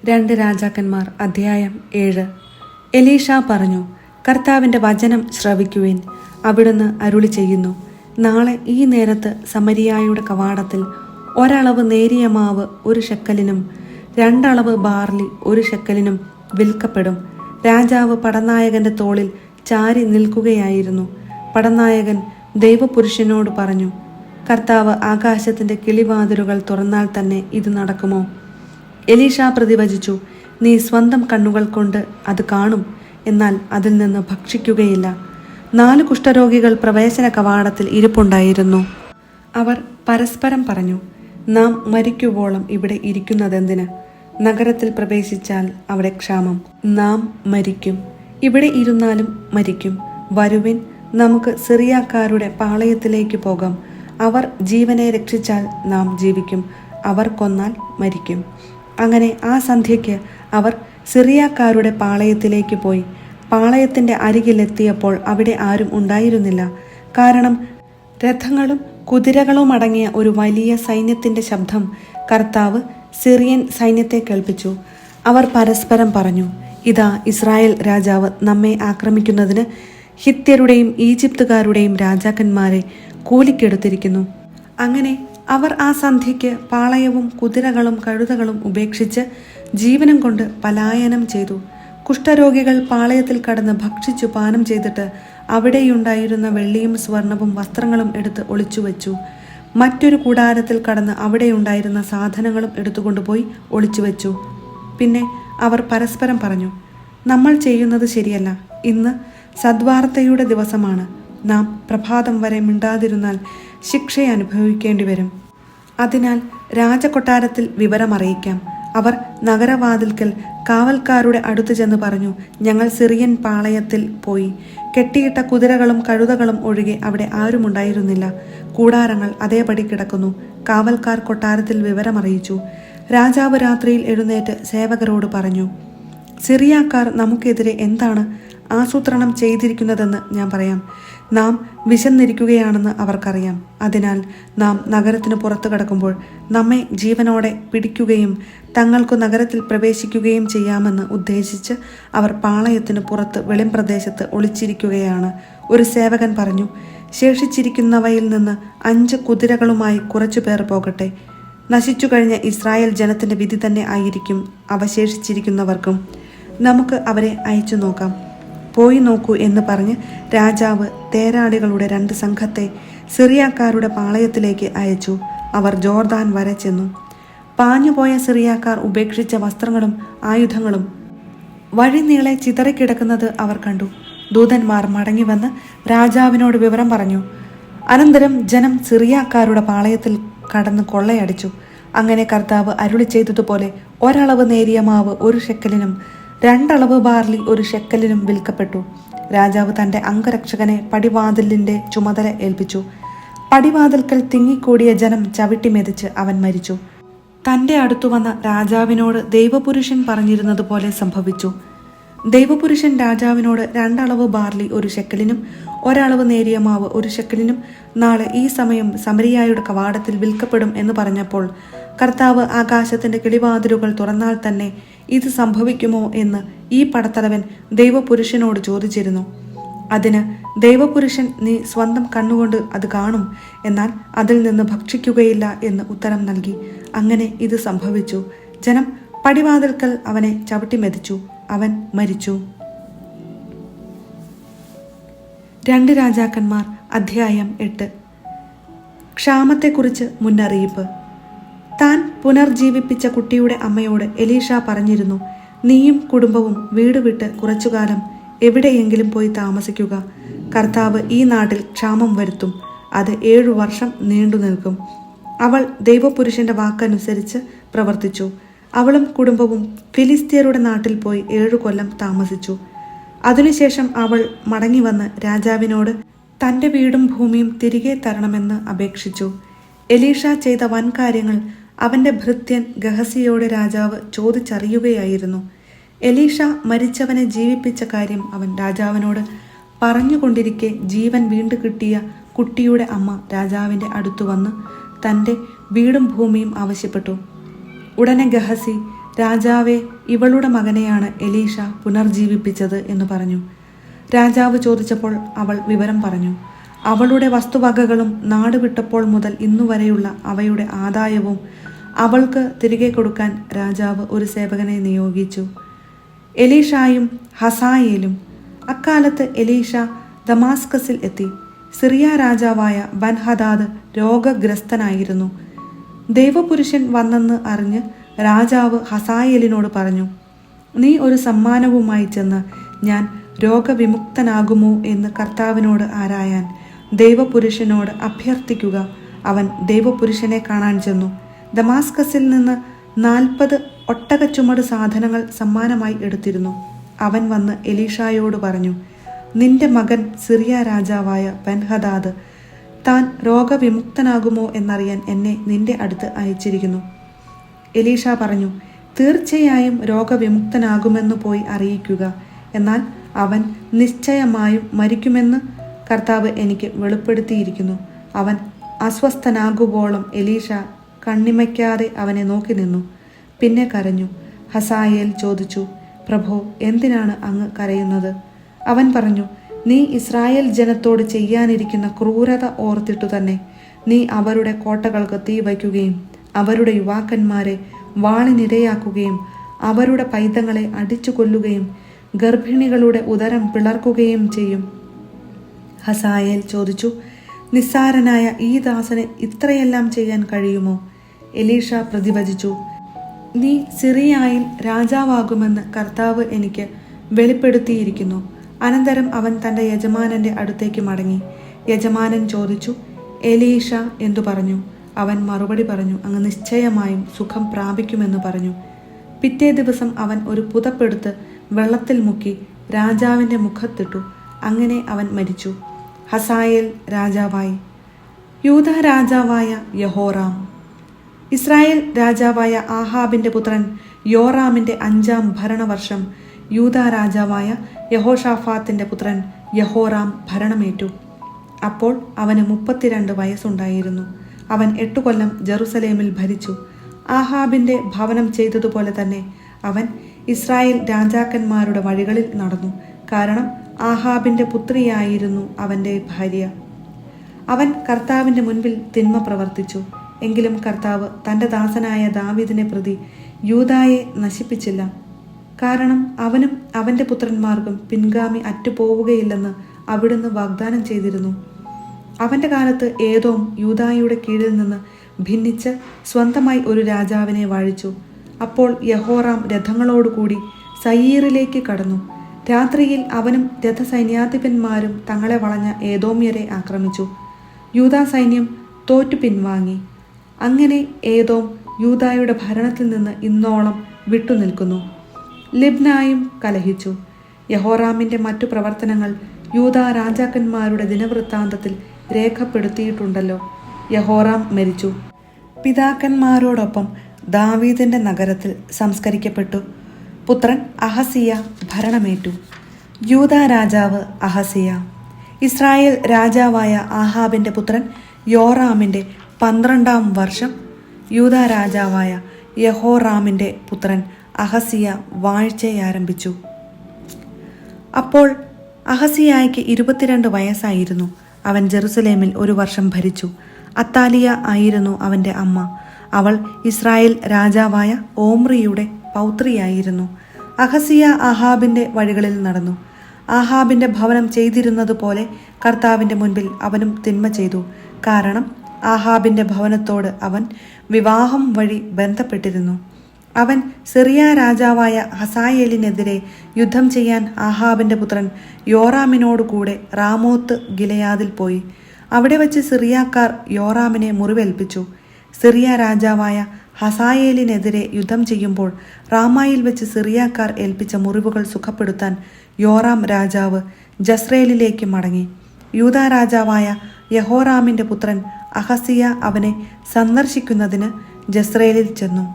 2 രാജാക്കന്മാർ അധ്യായം 7. എലീഷ പറഞ്ഞു, കർത്താവിൻ്റെ വചനം ശ്രവിക്കുവിൻ. അവിടുന്ന് അരുളി ചെയ്യുന്നു, നാളെ ഈ നേരത്ത് സമരിയായുടെ കവാടത്തിൽ ഒരളവ് നേരിയ മാവ് 1 ശെക്കലിനും 2 അളവ് ബാർലി 1 ശെക്കലിനും വിൽക്കപ്പെടും. രാജാവ് പടനായകന്റെ തോളിൽ ചാരി നിൽക്കുകയായിരുന്നു. പടനായകൻ ദൈവപുരുഷനോട് പറഞ്ഞു, കർത്താവ് ആകാശത്തിൻ്റെ കിളിവാതിലുകൾ തുറന്നാൽ തന്നെ ഇത് നടക്കുമോ? എലീഷ പ്രതിവചിച്ചു, നീ സ്വന്തം കണ്ണുകൾ കൊണ്ട് അത് കാണും, എന്നാൽ അതിൽ നിന്ന് ഭക്ഷിക്കുകയില്ല. 4 കുഷ്ഠരോഗികൾ പ്രവേശന കവാടത്തിൽ ഇരിപ്പുണ്ടായിരുന്നു. അവർ പരസ്പരം പറഞ്ഞു, നാം മരിക്കുവോളം ഇവിടെ ഇരിക്കുന്നതെന്തിന്? നഗരത്തിൽ പ്രവേശിച്ചാൽ അവിടെ ക്ഷാമം, നാം മരിക്കും. ഇവിടെ ഇരുന്നാലും മരിക്കും. വരുവിൻ, നമുക്ക് സിറിയാക്കാരുടെ പാളയത്തിലേക്ക് പോകാം. അവർ ജീവനെ രക്ഷിച്ചാൽ നാം ജീവിക്കും, അവർ കൊന്നാൽ മരിക്കും. അങ്ങനെ ആ സന്ധ്യയ്ക്ക് അവർ സിറിയാക്കാരുടെ പാളയത്തിലേക്ക് പോയി. പാളയത്തിൻ്റെ അരികിലെത്തിയപ്പോൾ അവിടെ ആരും ഉണ്ടായിരുന്നില്ല. കാരണം രഥങ്ങളും കുതിരകളും അടങ്ങിയ ഒരു വലിയ സൈന്യത്തിൻ്റെ ശബ്ദം കർത്താവ് സിറിയൻ സൈന്യത്തെ കേൾപ്പിച്ചു. അവർ പരസ്പരം പറഞ്ഞു, ഇതാ ഇസ്രായേൽ രാജാവ് നമ്മെ ആക്രമിക്കുന്നതിന് ഹിത്യരുടെയും ഈജിപ്തുകാരുടെയും രാജാക്കന്മാരെ കൂലിക്കെടുത്തിരിക്കുന്നു. അങ്ങനെ അവർ ആ സന്ധ്യയ്ക്ക് പാളയവും കുതിരകളും കഴുതകളും ഉപേക്ഷിച്ച് ജീവനം കൊണ്ട് പലായനം ചെയ്തു. കുഷ്ഠരോഗികൾ പാളയത്തിൽ കടന്ന് ഭക്ഷിച്ചു പാനം ചെയ്തിട്ട് അവിടെയുണ്ടായിരുന്ന വെള്ളിയും സ്വർണവും വസ്ത്രങ്ങളും എടുത്ത് ഒളിച്ചുവെച്ചു. മറ്റൊരു കൂടാരത്തിൽ കടന്ന് അവിടെയുണ്ടായിരുന്ന സാധനങ്ങളും എടുത്തുകൊണ്ടുപോയി ഒളിച്ചുവെച്ചു. പിന്നെ അവർ പരസ്പരം പറഞ്ഞു, നമ്മൾ ചെയ്യുന്നത് ശരിയല്ല. ഇന്ന് സദ്വാർത്തയുടെ ദിവസമാണ്. നാം പ്രഭാതം വരെ മിണ്ടാതിരുന്നാൽ ശിക്ഷ അനുഭവിക്കേണ്ടി വരും. അതിനാൽ രാജകൊട്ടാരത്തിൽ വിവരമറിയിക്കാം. അവർ നഗരവാതിൽക്കൽ കാവൽക്കാരുടെ അടുത്ത് ചെന്ന് പറഞ്ഞു, ഞങ്ങൾ സിറിയൻ പാളയത്തിൽ പോയി. കെട്ടിയിട്ട കുതിരകളും കഴുതകളും ഒഴികെ അവിടെ ആരുമുണ്ടായിരുന്നില്ല. കൂടാരങ്ങൾ അതേപടി കിടക്കുന്നു. കാവൽക്കാർ കൊട്ടാരത്തിൽ വിവരമറിയിച്ചു. രാജാവ് രാത്രിയിൽ എഴുന്നേറ്റ് സേവകരോട് പറഞ്ഞു, സിറിയാക്കാർ നമുക്കെതിരെ എന്താണ് ആസൂത്രണം ചെയ്തിരിക്കുന്നതെന്ന് ഞാൻ പറയാം. നാം വിശന്നിരിക്കുകയാണെന്ന് അവർക്കറിയാം. അതിനാൽ നാം നഗരത്തിന് പുറത്തു കടക്കുമ്പോൾ നമ്മെ ജീവനോടെ പിടിക്കുകയും തങ്ങൾക്കു നഗരത്തിൽ പ്രവേശിക്കുകയും ചെയ്യാമെന്ന് ഉദ്ദേശിച്ച് അവർ പാളയത്തിന് പുറത്ത് വെളിംപ്രദേശത്ത് ഒളിച്ചിരിക്കുകയാണ്. ഒരു സേവകൻ പറഞ്ഞു, ശേഷിച്ചിരിക്കുന്നവയിൽ നിന്ന് 5 കുതിരകളുമായി കുറച്ചുപേർ പോകട്ടെ. നശിച്ചു കഴിഞ്ഞ ഇസ്രായേൽ ജനത്തിൻ്റെ വിധി തന്നെ ആയിരിക്കും അവശേഷിച്ചിരിക്കുന്നവർക്കും. നമുക്ക് അവരെ അയച്ചു നോക്കാം. പോയി നോക്കൂ എന്ന് പറഞ്ഞ് രാജാവ് തേരാളികളുടെ 2 സംഘത്തെ സിറിയാക്കാരുടെ പാളയത്തിലേക്ക് അയച്ചു. അവർ ജോർദാൻ വരെ ചെന്നു. പാഞ്ഞുപോയ സിറിയാക്കാർ ഉപേക്ഷിച്ച വസ്ത്രങ്ങളും ആയുധങ്ങളും വഴിനീളെ ചിതറിക്കിടക്കുന്നത് അവർ കണ്ടു. ദൂതന്മാർ മടങ്ങിവന്ന് രാജാവിനോട് വിവരം പറഞ്ഞു. അനന്തരം ജനം സിറിയാക്കാരുടെ പാളയത്തിൽ കടന്ന് കൊള്ളയടിച്ചു. അങ്ങനെ കർത്താവ് അരുളി ചെയ്തതുപോലെ ഒരളവ് നേരിയ മാവ് 1 ശെക്കലിനും 2 അളവ് ബാർലി 1 ശെക്കലിനും വിൽക്കപ്പെട്ടു. രാജാവ് തൻ്റെ അംഗരക്ഷകനെ പടിവാതിലിൻ്റെ ചുമതല ഏൽപ്പിച്ചു. പടിവാതിൽക്കൽ തിങ്ങിക്കൂടിയ ജനം ചവിട്ടി മെതിച്ച് അവൻ മരിച്ചു. തൻ്റെ അടുത്തു വന്ന രാജാവിനോട് ദൈവപുരുഷൻ പറഞ്ഞിരുന്നത് പോലെ സംഭവിച്ചു. ദൈവപുരുഷൻ രാജാവിനോട് 2 അളവ് ബാർലി 1 ശെക്കലിനും 1 അളവ് നേരിയ മാവ് 1 ശെക്കലിനും നാളെ ഈ സമയം സമരിയായുടെ കവാടത്തിൽ വിൽക്കപ്പെടും എന്ന് പറഞ്ഞപ്പോൾ കർത്താവ് ആകാശത്തിൻ്റെ കിളിവാതിലുകൾ തുറന്നാൽ തന്നെ ഇത് സംഭവിക്കുമോ എന്ന് ഈ പടത്തലവൻ ദൈവപുരുഷനോട് ചോദിച്ചിരുന്നു. അതിന് ദൈവപുരുഷൻ, നീ സ്വന്തം കണ്ണുകൊണ്ട് അത് കാണും, എന്നാൽ അതിൽ നിന്ന് ഭക്ഷിക്കുകയില്ല എന്ന് ഉത്തരം നൽകി. അങ്ങനെ ഇത് സംഭവിച്ചു. ജനം പടിവാതിൽക്കൽ അവനെ ചവിട്ടി മെതിച്ചു. അവൻ മരിച്ചു. 2 രാജാക്കന്മാർ അധ്യായം 8. ക്ഷാമത്തെക്കുറിച്ച് മുന്നറിയിപ്പ്. താൻ പുനർജീവിപ്പിച്ച കുട്ടിയുടെ അമ്മയോട് എലീഷ പറഞ്ഞിരുന്നു, നീയും കുടുംബവും വീട് വിട്ട് കുറച്ചുകാലം എവിടെയെങ്കിലും പോയി താമസിക്കുക. കർത്താവ് ഈ നാട്ടിൽ ക്ഷാമം വരുത്തും. അത് 7 വർഷം നീണ്ടു നിൽക്കും. അവൾ ദൈവപുരുഷന്റെ വാക്കനുസരിച്ച് പ്രവർത്തിച്ചു. അവളും കുടുംബവും ഫിലിസ്ത്യരുടെ നാട്ടിൽ പോയി 7 കൊല്ലം താമസിച്ചു. അതിനുശേഷം അവൾ മടങ്ങിവന്ന് രാജാവിനോട് തൻ്റെ വീടും ഭൂമിയും തിരികെ തരണമെന്ന് അപേക്ഷിച്ചു. എലീഷ ചെയ്ത വൻ കാര്യങ്ങൾ അവൻ്റെ ഭൃത്യൻ ഗഹസിയോട് രാജാവ് ചോദിച്ചറിയുകയായിരുന്നു. എലീഷ മരിച്ചവനെ ജീവിപ്പിച്ച കാര്യം അവൻ രാജാവിനോട് പറഞ്ഞുകൊണ്ടിരിക്കെ ജീവൻ വീണ്ടു കിട്ടിയ കുട്ടിയുടെ അമ്മ രാജാവിൻ്റെ അടുത്തു വന്ന് തൻ്റെ വീടും ഭൂമിയും ആവശ്യപ്പെട്ടു. ഉടനെ ഗഹസി രാജാവേ, ഇവളുടെ മകനെയാണ് എലീഷ പുനർജീവിപ്പിച്ചത് എന്ന് പറഞ്ഞു. രാജാവ് ചോദിച്ചപ്പോൾ അവൾ വിവരം പറഞ്ഞു. അവളുടെ വസ്തുവകകളും നാട് വിട്ടപ്പോൾ മുതൽ ഇന്നുവരെയുള്ള അവയുടെ ആദായവും അവൾക്ക് തിരികെ കൊടുക്കാൻ രാജാവ് ഒരു സേവകനെ നിയോഗിച്ചു, എലീഷായും ഹസായേലും. അക്കാലത്ത് എലീഷ ദമാസ്കസിൽ എത്തി. സിറിയ രാജാവായ ബൻഹദാദ് രോഗഗ്രസ്തനായിരുന്നു. ദൈവപുരുഷൻ വന്നെന്ന് അറിഞ്ഞ് രാജാവ് ഹസായേലിനോട് പറഞ്ഞു, നീ ഒരു സമ്മാനവുമായി ചെന്ന് ഞാൻ രോഗവിമുക്തനാകുമോ എന്ന് കർത്താവിനോട് ആരായാൻ ദൈവപുരുഷനോട് അഭ്യർത്ഥിക്കുക. അവൻ ദൈവപുരുഷനെ കാണാൻ ചെന്നു. ദമാസ്കസിൽ നിന്ന് 40 ഒട്ടകച്ചുമട് സാധനങ്ങൾ സമ്മാനമായി എടുത്തിരുന്നു. അവൻ വന്ന് എലീഷായോട് പറഞ്ഞു, നിന്റെ മകൻ സിറിയ രാജാവായ ബൻഹദാദ് താൻ രോഗവിമുക്തനാകുമോ എന്നറിയാൻ എന്നെ നിന്റെ അടുത്ത് അയച്ചിരിക്കുന്നു. എലീഷ പറഞ്ഞു, തീർച്ചയായും രോഗവിമുക്തനാകുമെന്ന് പോയി അറിയിക്കുക. എന്നാൽ അവൻ നിശ്ചയമായും മരിക്കുമെന്ന് കർത്താവ് എനിക്ക് വെളിപ്പെടുത്തിയിരിക്കുന്നു. അവൻ അസ്വസ്ഥനാകുവോളം എലീഷ കണ്ണിമയ്ക്കാതെ അവനെ നോക്കി നിന്നു. പിന്നെ കരഞ്ഞു. ഹസായേൽ ചോദിച്ചു, പ്രഭോ, എന്തിനാണ് അങ്ങ് കരയുന്നത്? അവൻ പറഞ്ഞു, നീ ഇസ്രായേൽ ജനത്തോട് ചെയ്യാനിരിക്കുന്ന ക്രൂരത ഓർത്തിട്ടു തന്നെ. നീ അവരുടെ കോട്ടകൾക്ക് തീ വയ്ക്കുകയും അവരുടെ യുവാക്കന്മാരെ വാളിനിരയാക്കുകയും അവരുടെ പൈതങ്ങളെ അടിച്ചു കൊല്ലുകയും ഗർഭിണികളുടെ ഉദരം പിളർക്കുകയും ചെയ്യും. ഹസായേൽ ചോദിച്ചു, നിസ്സാരനായ ഈ ദാസന് ഇത്രയെല്ലാം ചെയ്യാൻ കഴിയുമോ? എലീഷ പ്രതിവചിച്ചു, നീ സിറിയായിൽ രാജാവാകുമെന്ന് കർത്താവ് എനിക്ക് വെളിപ്പെടുത്തിയിരിക്കുന്നു. അനന്തരം അവൻ തൻ്റെ യജമാനൻ്റെ അടുത്തേക്ക് മടങ്ങി. യജമാനൻ ചോദിച്ചു, എലീഷ എന്തു പറഞ്ഞു? അവൻ മറുപടി പറഞ്ഞു, അങ്ങ് നിശ്ചയമായും സുഖം പ്രാപിക്കുമെന്ന് പറഞ്ഞു. പിറ്റേ ദിവസം അവൻ ഒരു പുതപ്പെടുത്ത് വെള്ളത്തിൽ മുക്കി രാജാവിൻ്റെ മുഖത്തിട്ടു. അങ്ങനെ അവൻ മരിച്ചു. ഹസായേൽ രാജാവായി. യൂദ രാജാവായ യഹോറാം. ഇസ്രായേൽ രാജാവായ ആഹാബിൻ്റെ പുത്രൻ യോറാമിൻ്റെ 5-ാം ഭരണവർഷം യൂദ രാജാവായ യഹോഷാഫാത്തിൻ്റെ പുത്രൻ യഹോറാം ഭരണമേറ്റു. അപ്പോൾ അവന് 32 വയസ്സുണ്ടായിരുന്നു. അവൻ 8 കൊല്ലം ജെറുസലേമിൽ ഭരിച്ചു. ആഹാബിൻ്റെ ഭവനം ചെയ്തതുപോലെ തന്നെ അവൻ ഇസ്രായേൽ രാജാക്കന്മാരുടെ വഴികളിൽ നടന്നു. കാരണം ആഹാബിൻ്റെ പുത്രിയായിരുന്നു അവൻ്റെ ഭാര്യ. അവൻ കർത്താവിൻ്റെ മുൻപിൽ തിന്മ പ്രവർത്തിച്ചു. എങ്കിലും കർത്താവ് തൻ്റെ ദാസനായ ദാവീദിനെ പ്രതി യൂദായെ നശിപ്പിച്ചില്ല. കാരണം അവനും അവൻ്റെ പുത്രന്മാർക്കും പിൻഗാമി അറ്റുപോവുകയില്ലെന്ന് അവിടുന്ന് വാഗ്ദാനം ചെയ്തിരുന്നു. അവൻ്റെ കാലത്ത് ഏദോം യൂദായുടെ കീഴിൽ നിന്ന് ഭിന്നിച്ച് സ്വന്തമായി ഒരു രാജാവിനെ വാഴിച്ചു. അപ്പോൾ യഹോറാം രഥങ്ങളോടുകൂടി സയീറിലേക്ക് കടന്നു. രാത്രിയിൽ അവനും രഥസൈന്യാധിപന്മാരും തങ്ങളെ വളഞ്ഞ ഏദോമ്യരെ ആക്രമിച്ചു. യൂദാ സൈന്യം തോറ്റു പിൻവാങ്ങി. അങ്ങനെ ഏദോം യൂദായുടെ ഭരണത്തിൽ നിന്ന് ഇന്നോളം വിട്ടുനിൽക്കുന്നു. ലിബ്നായും കലഹിച്ചു. യഹോറാമിൻ്റെ മറ്റു പ്രവർത്തനങ്ങൾ യൂദാ രാജാക്കന്മാരുടെ ദിനവൃത്താന്തത്തിൽ രേഖപ്പെടുത്തിയിട്ടുണ്ടല്ലോ. യഹോറാം മരിച്ചു. പിതാക്കന്മാരോടൊപ്പം ദാവീദിൻ്റെ നഗരത്തിൽ സംസ്കരിക്കപ്പെട്ടു. പുത്രൻ അഹസിയ ഭരണമേറ്റു. യൂദാ രാജാവ് അഹസിയ. ഇസ്രായേൽ രാജാവായ ആഹാബിൻ്റെ പുത്രൻ യോറാമിൻ്റെ 12-ാം വർഷം യൂദാ രാജാവായ യഹോറാമിൻ്റെ പുത്രൻ അഹസിയ വാഴ്ചയാരംഭിച്ചു. അപ്പോൾ അഹസിയായ്ക്ക് 22 വയസ്സായിരുന്നു. അവൻ ജെറുസലേമിൽ 1 വർഷം ഭരിച്ചു. അത്താലിയ ആയിരുന്നു അവൻ്റെ അമ്മ. അവൾ ഇസ്രായേൽ രാജാവായ ഓമ്രിയുടെ പൗത്രിയായിരുന്നു. അഹസിയ ആഹാബിൻ്റെ വഴികളിൽ നടന്നു. ആഹാബിൻ്റെ ഭവനം ചെയ്തിരുന്നതുപോലെ കർത്താവിൻ്റെ മുൻപിൽ അവനും തിന്മ ചെയ്തു. കാരണം ആഹാബിൻ്റെ ഭവനത്തോട് അവൻ വിവാഹം വഴി ബന്ധപ്പെട്ടിരുന്നു. അവൻ സിറിയ രാജാവായ ഹസായേലിനെതിരെ യുദ്ധം ചെയ്യാൻ ആഹാബിൻ്റെ പുത്രൻ യോറാമിനോടുകൂടെ റാമോത്ത് ഗിലെയാദിൽ പോയി. അവിടെ വച്ച് സിറിയാക്കാർ യോറാമിനെ മുറിവേൽപ്പിച്ചു. സിറിയ രാജാവായ ഹസായേലിനെതിരെ യുദ്ധം ചെയ്യുമ്പോൾ റാമായിൽ വെച്ച് സിറിയാക്കാർ ഏൽപ്പിച്ച മുറിവുകൾ സുഖപ്പെടുത്താൻ യോറാം രാജാവ് ജസ്രേലിലേക്ക് മടങ്ങി. യൂദാ രാജാവായ യഹോറാമിൻ്റെ പുത്രൻ അഹസിയ അവനെ സന്ദർശിക്കുന്നതിന് ജസ്രേലിൽ ചെന്നു.